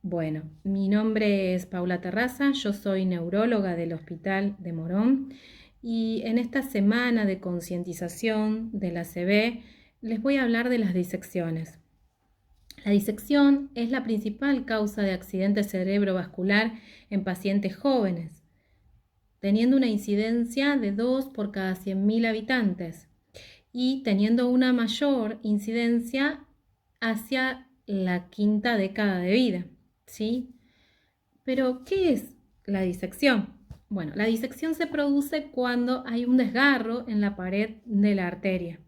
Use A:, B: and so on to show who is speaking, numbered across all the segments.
A: Bueno, mi nombre es Paula Terraza, yo soy neuróloga del Hospital de Morón y en esta semana de concientización de la ACV les voy a hablar de las disecciones. La disección es la principal causa de accidente cerebrovascular en pacientes jóvenes, teniendo una incidencia de 2 por cada 100.000 habitantes y teniendo una mayor incidencia hacia la quinta década de vida, ¿sí? Pero, ¿qué es la disección? Bueno, la disección se produce cuando hay un desgarro en la pared de la arteria.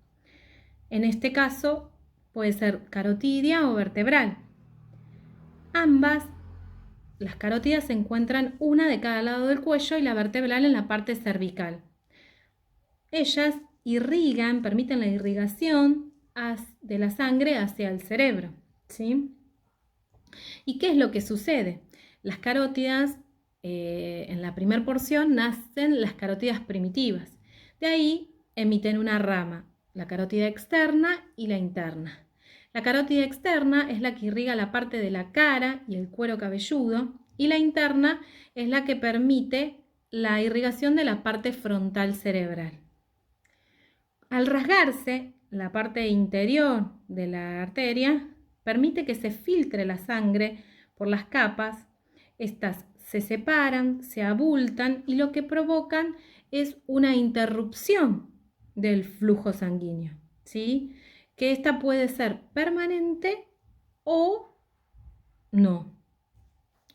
A: En este caso, puede ser carotidia o vertebral. Ambas, las carótidas se encuentran una de cada lado del cuello y la vertebral en la parte cervical. Ellas irrigan, permiten la irrigación de la sangre hacia el cerebro, ¿sí? ¿Y qué es lo que sucede? Las carótidas, en la primera porción, nacen las carótidas primitivas. De ahí emiten una rama, la carótida externa y la interna. La carótida externa es la que irriga la parte de la cara y el cuero cabelludo, y la interna es la que permite la irrigación de la parte frontal cerebral. Al rasgarse la parte interior de la arteria, permite que se filtre la sangre por las capas. Estas se separan, se abultan y lo que provocan es una interrupción del flujo sanguíneo, ¿sí? Que esta puede ser permanente o no.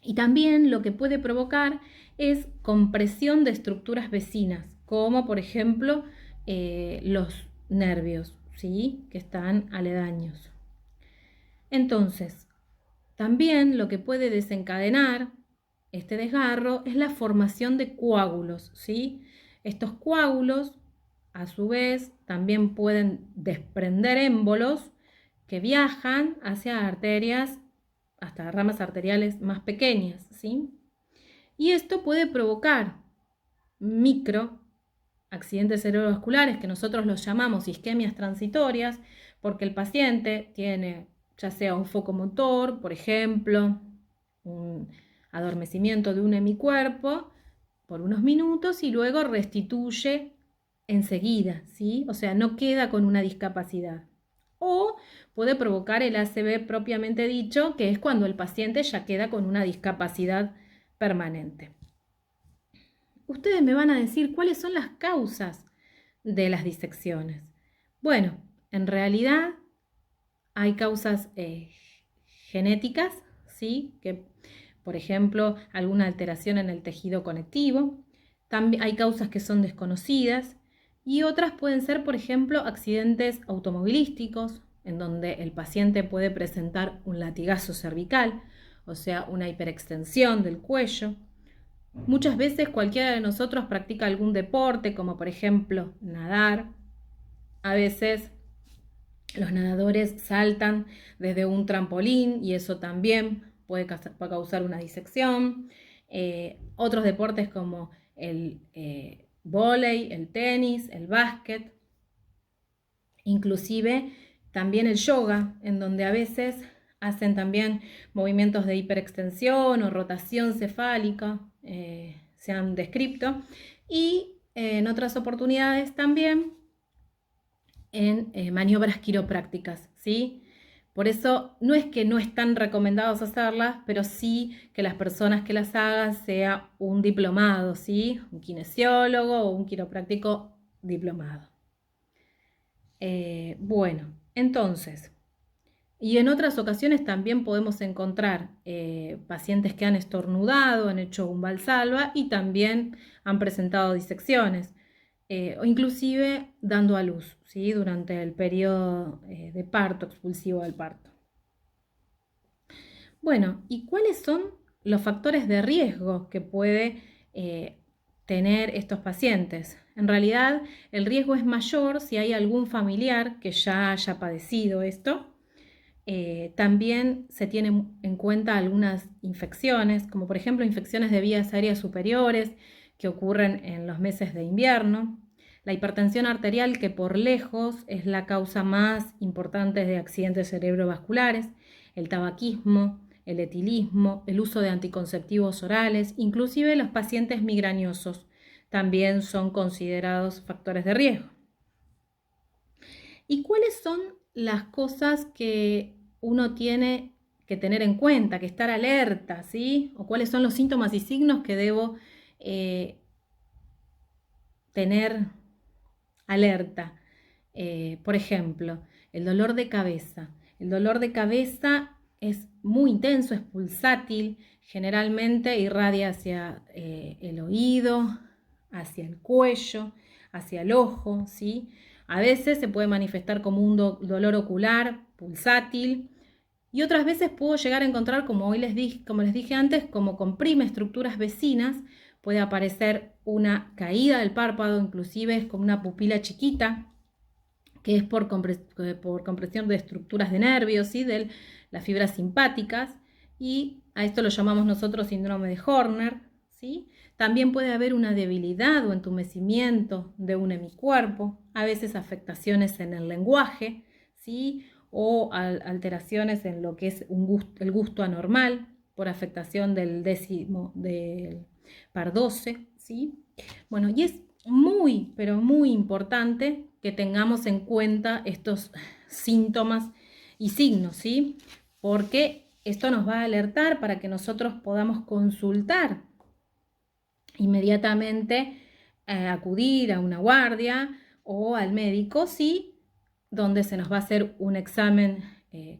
A: Y también lo que puede provocar es compresión de estructuras vecinas, como por ejemplo los nervios, ¿sí? Que están aledaños. Entonces, también lo que puede desencadenar este desgarro es la formación de coágulos, ¿sí? Estos coágulos, a su vez, también pueden desprender émbolos que viajan hacia arterias, hasta ramas arteriales más pequeñas, ¿sí? Y esto puede provocar micro accidentes cerebrovasculares, que nosotros los llamamos isquemias transitorias, porque el paciente tiene ya sea un foco motor, por ejemplo, un adormecimiento de un hemicuerpo por unos minutos y luego restituye enseguida, ¿sí? O sea, no queda con una discapacidad. O puede provocar el ACV propiamente dicho, que es cuando el paciente ya queda con una discapacidad permanente. Ustedes me van a decir cuáles son las causas de las disecciones. Bueno, en realidad hay causas genéticas, ¿sí? Que, por ejemplo, alguna alteración en el tejido conectivo. También hay causas que son desconocidas y otras pueden ser, por ejemplo, accidentes automovilísticos, en donde el paciente puede presentar un latigazo cervical, o sea, una hiperextensión del cuello. Muchas veces cualquiera de nosotros practica algún deporte, como por ejemplo nadar. A veces los nadadores saltan desde un trampolín y eso también puede causar una disección. Otros deportes como el vóley, el tenis, el básquet, inclusive también el yoga, en donde a veces hacen también movimientos de hiperextensión o rotación cefálica, se han descrito, y en otras oportunidades también en maniobras quiroprácticas, ¿sí? Por eso no es que no están recomendados hacerlas, pero sí que las personas que las hagan sea un diplomado, ¿sí? Un kinesiólogo o un quiropráctico diplomado. Bueno, entonces, y en otras ocasiones también podemos encontrar pacientes que han estornudado, han hecho un valsalva y también han presentado disecciones, o inclusive dando a luz, ¿sí? Durante el periodo de parto, expulsivo del parto. Bueno, ¿y cuáles son los factores de riesgo que puede tener estos pacientes? En realidad, el riesgo es mayor si hay algún familiar que ya haya padecido esto. También se tienen en cuenta algunas infecciones, como por ejemplo infecciones de vías aéreas superiores que ocurren en los meses de invierno. La hipertensión arterial, que por lejos es la causa más importante de accidentes cerebrovasculares, el tabaquismo, el etilismo, el uso de anticonceptivos orales, inclusive los pacientes migrañosos también son considerados factores de riesgo. ¿Y cuáles son las cosas que uno tiene que tener en cuenta, que estar alerta, ¿sí? ¿O cuáles son los síntomas y signos que debo tener alerta? Por ejemplo, el dolor de cabeza. El dolor de cabeza es muy intenso, es pulsátil, generalmente irradia hacia el oído, hacia el cuello, hacia el ojo, ¿sí? A veces se puede manifestar como un dolor ocular, pulsátil, y otras veces puedo llegar a encontrar, como les dije antes, como comprime estructuras vecinas, puede aparecer una caída del párpado, inclusive es como una pupila chiquita, que es por compresión de estructuras de nervios, ¿sí? De las fibras simpáticas, y a esto lo llamamos nosotros síndrome de Horner, ¿sí? También puede haber una debilidad o entumecimiento de un hemicuerpo, a veces afectaciones en el lenguaje, ¿sí? O alteraciones en lo que es el gusto anormal por afectación del par 12, ¿sí? Bueno, y es muy, pero muy importante que tengamos en cuenta estos síntomas y signos, ¿sí? Porque esto nos va a alertar para que nosotros podamos consultar inmediatamente, acudir a una guardia o al médico, ¿sí? Donde se nos va a hacer un examen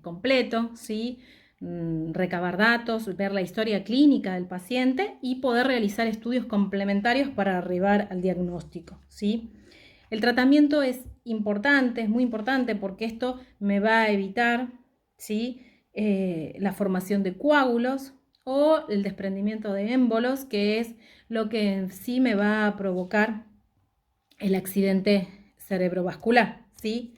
A: completo, ¿sí? Recabar datos, ver la historia clínica del paciente y poder realizar estudios complementarios para arribar al diagnóstico, ¿sí? El tratamiento es importante, es muy importante porque esto me va a evitar, ¿sí? La formación de coágulos o el desprendimiento de émbolos, que es lo que en sí me va a provocar el accidente cerebrovascular, ¿sí?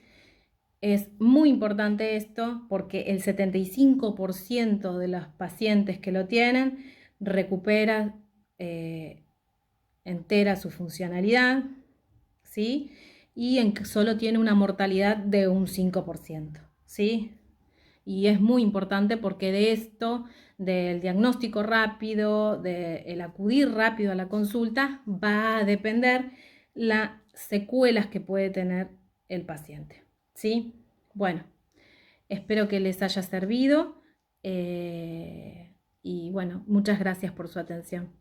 A: Es muy importante esto porque el 75% de los pacientes que lo tienen recupera entera su funcionalidad, ¿sí? Y solo tiene una mortalidad de un 5%, ¿sí? Y es muy importante porque de esto, del diagnóstico rápido, del acudir rápido a la consulta, va a depender las secuelas que puede tener el paciente, ¿sí? Bueno, espero que les haya servido y bueno, muchas gracias por su atención.